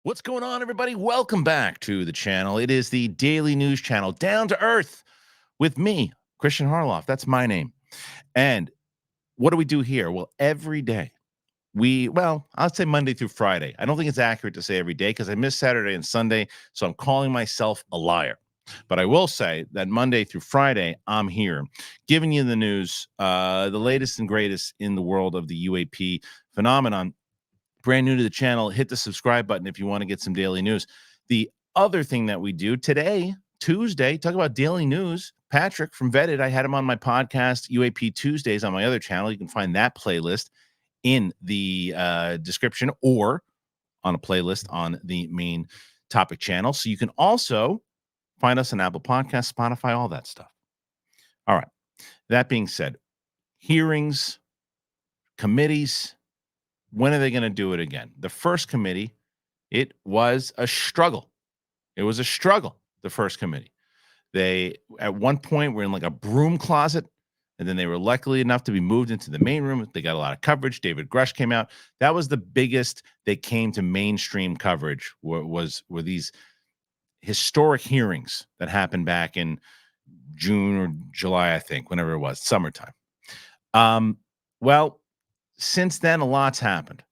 What's going on, everybody? Welcome back to the channel. It is the daily news channel, Down to Earth, with me, Kristian Harloff. That's my name. And what do we do here? Well, every day I'll say Monday through Friday. I don't think it's accurate to say every day because I miss Saturday and Sunday, so I'm calling myself a liar. But I will say that Monday through Friday, I'm here giving you the news, the latest and greatest in the world of the UAP phenomenon. Brand new to the channel, hit the subscribe button if you want to get some daily news. The other thing that we do today, Tuesday, talk about daily news. Patrick from Vetted, I had him on my podcast, UAP Tuesdays, on my other channel. You can find that playlist in the description or on a playlist on the main topic channel. So you can also find us on Apple Podcasts, Spotify, all that stuff. All right. That being said, hearings, committees, when are they going to do it again? The first committee, it was a struggle. It was a struggle, the first committee. They, at one point, were in like a broom closet, and then they were lucky enough to be moved into the main room. They got a lot of coverage. David Grush came out. That was the biggest they came to mainstream coverage, were these historic hearings that happened back in June or July, I think, whenever it was, summertime. Well, since then, a lot's happened.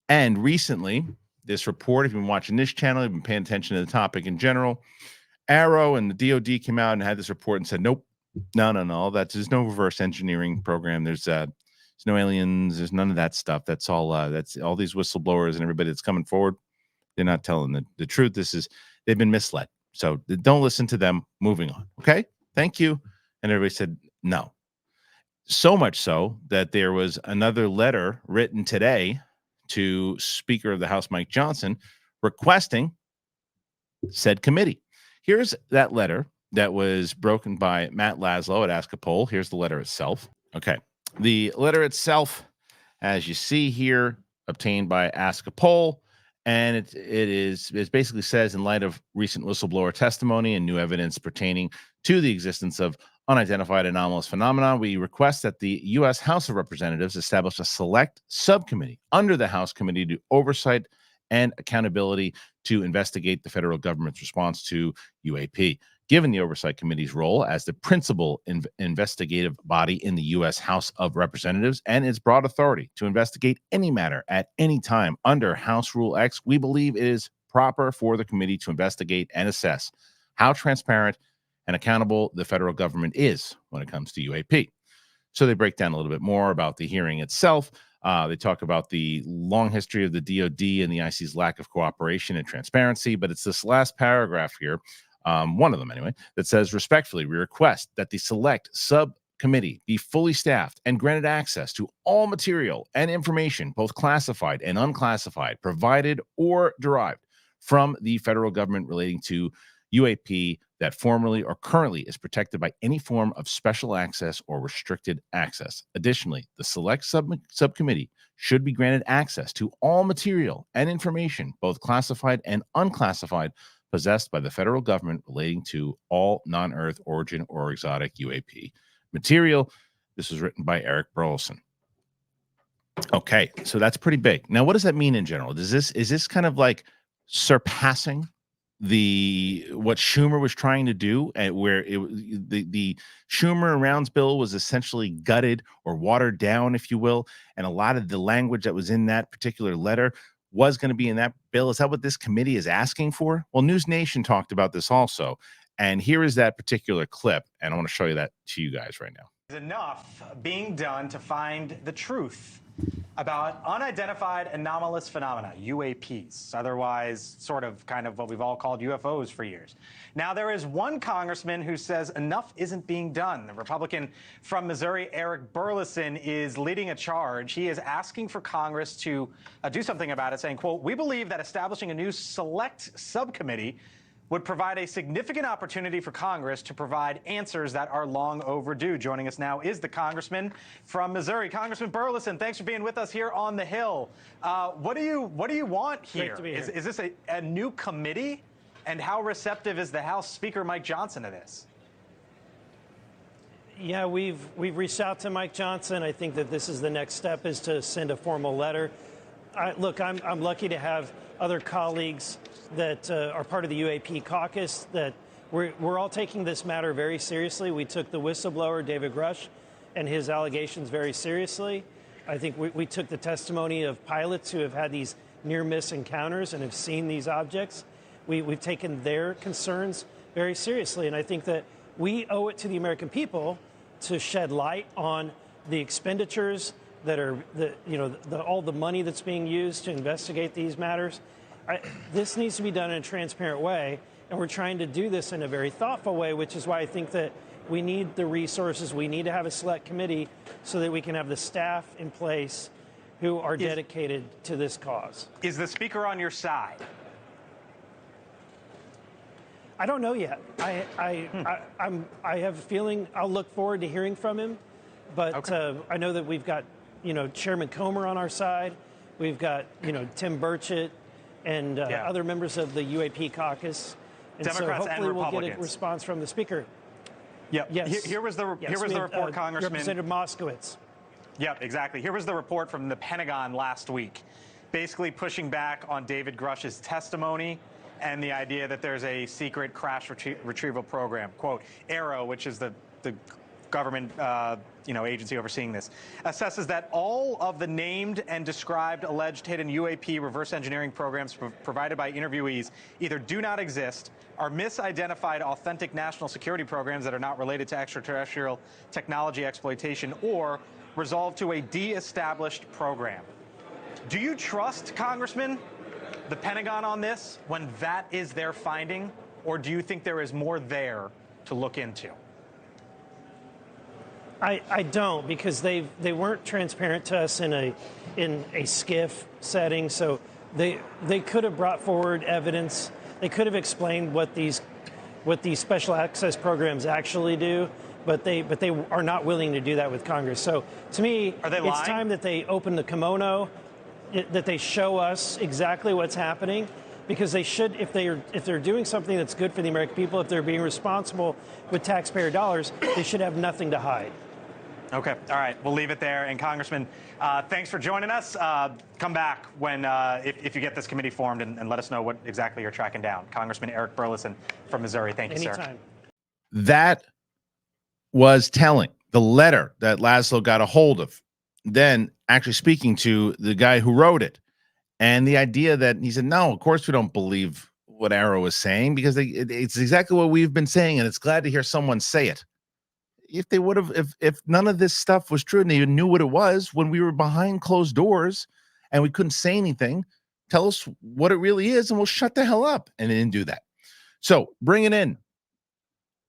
And recently, this report, if you've been watching this channel, you've been paying attention to the topic in general, AARO and the DOD came out and had this report and said, nope, no, there's no reverse engineering program. There's no aliens. There's none of that stuff. That's all these whistleblowers and everybody that's coming forward. They're not telling the truth. They've been misled. So don't listen to them. Moving on. Okay. Thank you. And everybody said no. So much so that there was another letter written today to Speaker of the House, Mike Johnson, requesting said committee. Here's that letter that was broken by Matt Laszlo at Ask a Poll. Here's the letter itself. Okay. The letter itself, as you see here, obtained by Ask a Poll. And it basically says, in light of recent whistleblower testimony and new evidence pertaining to the existence of unidentified anomalous phenomena, we request that the U.S. House of Representatives establish a select subcommittee under the House Committee to Oversight and Accountability to investigate the federal government's response to UAP. Given the Oversight Committee's role as the principal investigative body in the U.S. House of Representatives and its broad authority to investigate any matter at any time under House Rule X, we believe it is proper for the committee to investigate and assess how transparent and accountable the federal government is when it comes to UAP. So they break down a little bit more about the hearing itself. They talk about the long history of the DOD and the IC's lack of cooperation and transparency, but it's this last paragraph here, one of them anyway, that says, respectfully, we request that the select subcommittee be fully staffed and granted access to all material and information, both classified and unclassified, provided or derived from the federal government relating to UAP that formerly or currently is protected by any form of special access or restricted access. Additionally, the select subcommittee should be granted access to all material and information, both classified and unclassified, possessed by the federal government relating to all non-Earth origin or exotic UAP material. This was written by Eric Burleson. Okay, so that's pretty big. Now, what does that mean in general? Is this kind of like surpassing what Schumer was trying to do, where the Schumer and Rounds bill was essentially gutted or watered down, if you will, and a lot of the language that was in that particular letter was going to be in that bill? Is that what this committee is asking for? Well, News Nation talked about this also, and here is that particular clip, and I want to show you that to you guys right now. There's enough being done to find the truth about unidentified anomalous phenomena, UAPs, otherwise sort of kind of what we've all called UFOs for years. Now, there is one congressman who says enough isn't being done. The Republican from Missouri, Eric Burleson, is leading a charge. He is asking for Congress to do something about it, saying, quote, we believe that establishing a new select subcommittee would provide a significant opportunity for Congress to provide answers that are long overdue. Joining us now is the congressman from Missouri, Congressman Burleson. Thanks for being with us here on the Hill. What do you want here? Great to be here. Is this a new committee? And how receptive is the House Speaker Mike Johnson to this? Yeah, we've reached out to Mike Johnson. I think that this is the next step, is to send a formal letter. Look, I'm lucky to have other colleagues that are part of the UAP caucus that we're all taking this matter very seriously. We took the whistleblower, David Grush, and his allegations very seriously. I think we took the testimony of pilots who have had these near-miss encounters and have seen these objects. We've taken their concerns very seriously, and I think that we owe it to the American people to shed light on the expenditures that are, all the money that's being used to investigate these matters. This needs to be done in a transparent way, and we're trying to do this in a very thoughtful way, which is why I think that we need the resources. We need to have a select committee so that we can have the staff in place who are dedicated to this cause. Is the speaker on your side? I don't know yet. I have a feeling I'll look forward to hearing from him, but okay. I know that we've got Chairman Comer on our side. We've got Tim Burchett and other members of the UAP caucus, and Democrats so hopefully and we'll Republicans. get a response from the speaker. Yep. Yes. Here was the report, Congressman. Representative Moskowitz. Yep, exactly. Here was the report from the Pentagon last week, basically pushing back on David Grush's testimony and the idea that there's a secret crash retrieval program. Quote, AARO, which is the government agency overseeing this, assesses that all of the named and described alleged hidden UAP reverse engineering programs provided by interviewees either do not exist, are misidentified authentic national security programs that are not related to extraterrestrial technology exploitation, or resolve to a de-established program. Do you trust, Congressman, the Pentagon on this when that is their finding, or do you think there is more there to look into? I don't, because they weren't transparent to us in a SCIF setting, so they could have brought forward evidence. They could have explained what these special access programs actually do, but they are not willing to do that with Congress. So to me, it's time that they open the kimono, that they show us exactly what's happening, because they should, if they're doing something that's good for the American people, if they're being responsible with taxpayer dollars, they should have nothing to hide. Okay. All right. We'll leave it there. And Congressman, thanks for joining us. Come back when if you get this committee formed and let us know what exactly you're tracking down. Congressman Eric Burleson from Missouri. Thank you, Anytime. sir. That was telling. The letter that Laszlo got a hold of, then actually speaking to the guy who wrote it, and the idea that he said, no, of course we don't believe what AARO is saying, because it's exactly what we've been saying, and it's glad to hear someone say it. If they would have, if none of this stuff was true and they even knew what it was when we were behind closed doors and we couldn't say anything, tell us what it really is and we'll shut the hell up. And they didn't do that. So bringing in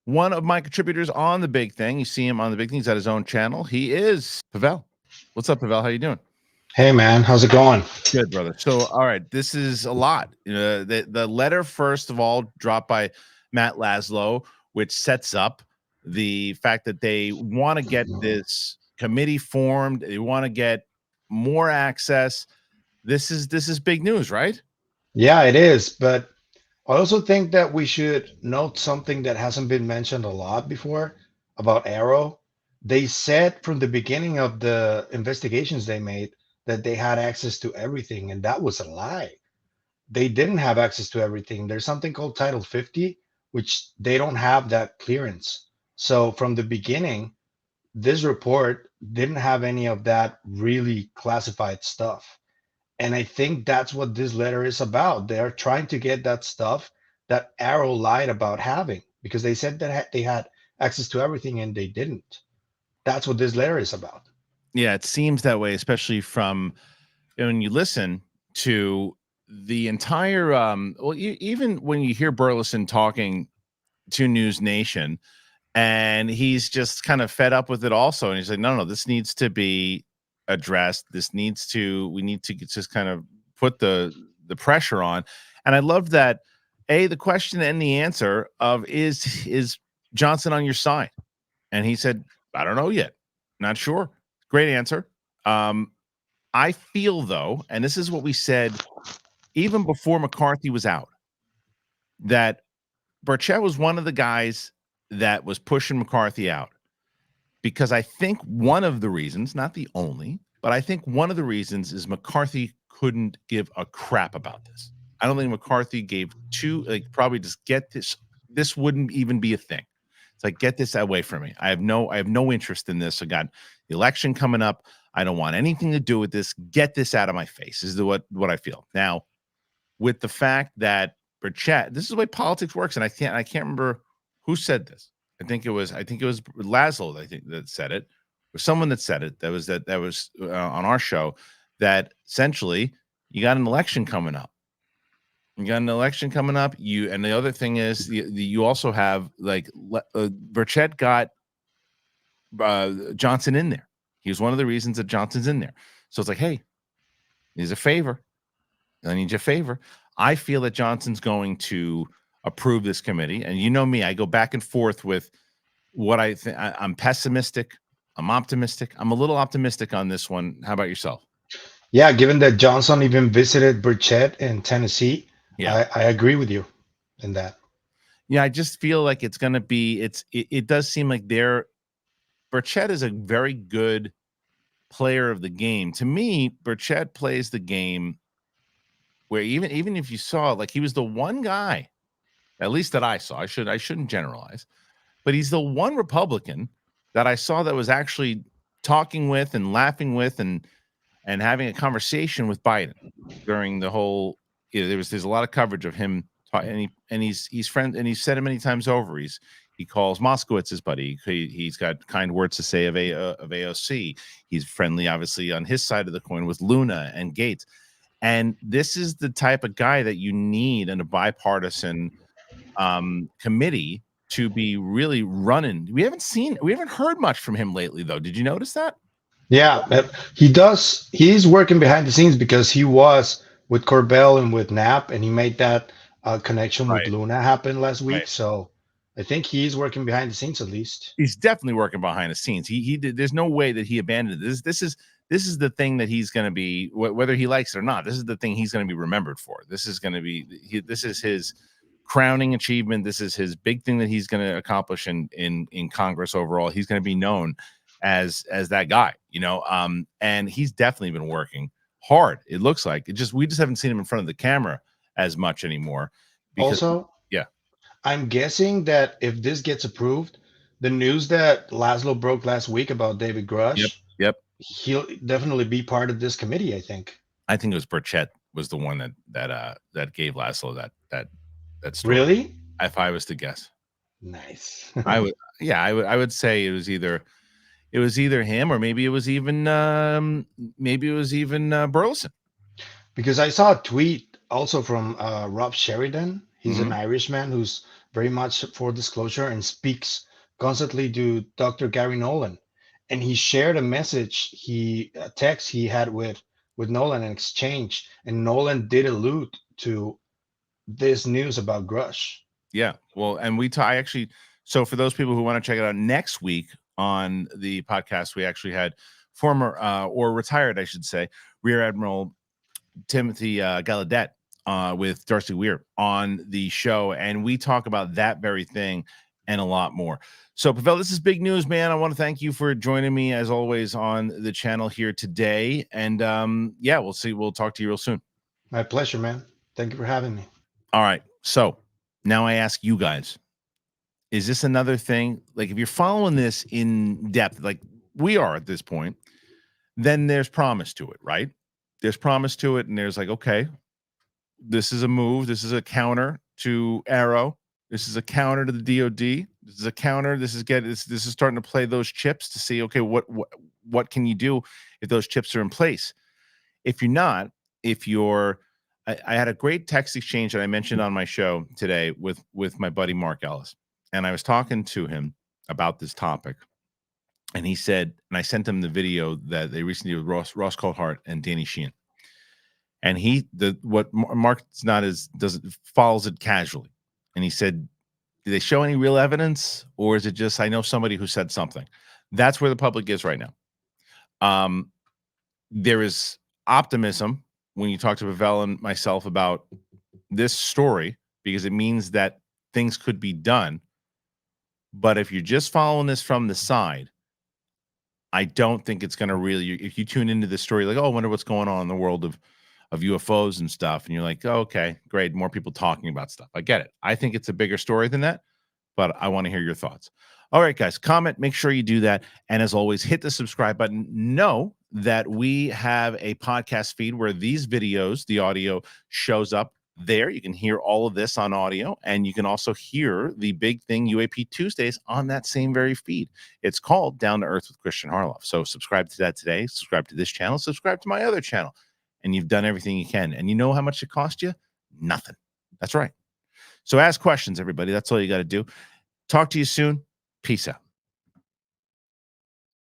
one of my contributors on The Big Thing. You see him on The Big Thing. He's at his own channel. He is Pavel. What's up, Pavel? How you doing? Hey, man. How's it going? Good, brother. So, all right, this is a lot. The letter, first of all, dropped by Matt Laszlo, which sets up the fact that they want to get this committee formed. They want to get more access. This is big news, right? Yeah, it is. But I also think that we should note something that hasn't been mentioned a lot before about AARO. They said from the beginning of the investigations they made that they had access to everything, and that was a lie. They didn't have access to everything. There's something called Title 50, which they don't have that clearance. So from the beginning, this report didn't have any of that really classified stuff. And I think that's what this letter is about. They're trying to get that stuff that AARO lied about having, because they said that they had access to everything and they didn't. That's what this letter is about. Yeah, it seems that way, especially from when you listen to the entire even when you hear Burleson talking to News Nation, and he's just kind of fed up with it also, and he's like, no, this needs to be addressed. We need to just kind of put the pressure on. And I love that the question and the answer of is Johnson on your side? And he said, I don't know yet, not sure. Great answer. I feel, though, and this is what we said even before McCarthy was out, that Burchett was one of the guys that was pushing McCarthy out, because I think one of the reasons, not the only, but I think one of the reasons is McCarthy couldn't give a crap about this. I don't think McCarthy gave two, like, probably just get this. This wouldn't even be a thing. It's like, get this away from me. I have no interest in this. I got the election coming up. I don't want anything to do with this. Get this out of my face. This is what I feel. Now, with the fact that Burchett, this is the way politics works, and I can't remember who said this. I think it was Laszlo, I think, that said it, or someone that said it. That was on our show, that essentially you got an election coming up. You got an election coming up. And the other thing is, you also have, like, Burchett got Johnson in there. He was one of the reasons that Johnson's in there. So it's like, hey, here's a favor. I need your favor. I feel that Johnson's going to approve this committee. And you know me, I go back and forth with what I think. I'm pessimistic. I'm optimistic. I'm a little optimistic on this one. How about yourself? Yeah, given that Johnson even visited Burchett in Tennessee, Yeah. I agree with you in that. Yeah, I just feel like it's going to be, it does seem like Burchett is a very good player of the game. To me, Burchett plays the game where even if you saw, like, he was the one guy, at least that I saw. I shouldn't generalize, but he's the one Republican that I saw that was actually talking with and laughing with and having a conversation with Biden during the whole. There's a lot of coverage of him, and he's friend, and he's said it many times over. He calls Moskowitz his buddy. He's got kind words to say of AOC. He's friendly, obviously, on his side of the coin with Luna and Gates. And this is the type of guy that you need in a bipartisan committee to be really running. We haven't heard much from him lately, though. Did you notice that? Yeah, he does. He's working behind the scenes because he was with Corbell and with Knapp, and he made that connection with Right. Luna happen last week. Right. So I think he's working behind the scenes at least. He's definitely working behind the scenes. He did. There's no way that he abandoned this. This is the thing that he's going to be, whether he likes it or not. This is the thing he's going to be remembered for. This is going to be. This is his crowning achievement. This is his big thing that he's going to accomplish in Congress overall. He's going to be known as that guy, and he's definitely been working hard. It looks like we just haven't seen him in front of the camera as much anymore. Also, yeah, I'm guessing that if this gets approved, the news that Laszlo broke last week about David Grush, yep, he'll definitely be part of this committee, I think. I think it was Burchett was the one that gave Laszlo that story. Really? If I was to guess. Nice. I would say it was either him, or maybe it was even Burleson. Because I saw a tweet also from Rob Sheridan. He's an Irishman who's very much for disclosure and speaks constantly to Dr. Gary Nolan. And he shared a message, a text he had with Nolan, an exchange. And Nolan did allude to this news about Grush. Yeah. Well, and I actually, so for those people who want to check it out, next week on the podcast, we actually had former or retired, I should say, Rear Admiral Timothy Gallaudet with Darcy Weir on the show, and we talk about that very thing and a lot more. So, Pavel, this is big news, man. I want to thank you for joining me as always on the channel here today, and we'll talk to you real soon. My pleasure, man. Thank you for having me. All right, so now I ask you guys, is this another thing? Like, if you're following this in depth, like we are at this point, then there's promise to it, right? There's promise to it, and there's like, okay, this is a move. This is a counter to AARO. This is a counter to the DOD. This is a counter. This is starting to play those chips to see, okay, what can you do if those chips are in place? If you're not, I had a great text exchange that I mentioned on my show today with my buddy Mark Ellis, and I was talking to him about this topic, and he said, and I sent him the video that they recently did with Ross Coulthart and Danny Sheehan, and what Mark follows it casually, and he said, do they show any real evidence, or is it just, I know somebody who said something? That's where the public is right now. There is optimism when you talk to Pavel and myself about this story, because it means that things could be done. But if you're just following this from the side, I don't think it's going to really, if you tune into this story, like, oh, I wonder what's going on in the world of of UFOs and stuff, and you're like, oh, okay, great, more people talking about stuff. I get it. I think it's a bigger story than that, but I want to hear your thoughts. All right, guys, comment, make sure you do that. And as always, hit the subscribe button. Know that we have a podcast feed where these videos, the audio shows up there. You can hear all of this on audio, and you can also hear the Big Thing UAP Tuesdays on that same very feed. It's called Down to Earth with Kristian Harloff. So subscribe to that today. Subscribe to this channel. Subscribe to my other channel. And you've done everything you can. And you know how much it cost you? Nothing. That's right. So ask questions, everybody. That's all you got to do. Talk to you soon. Peace out.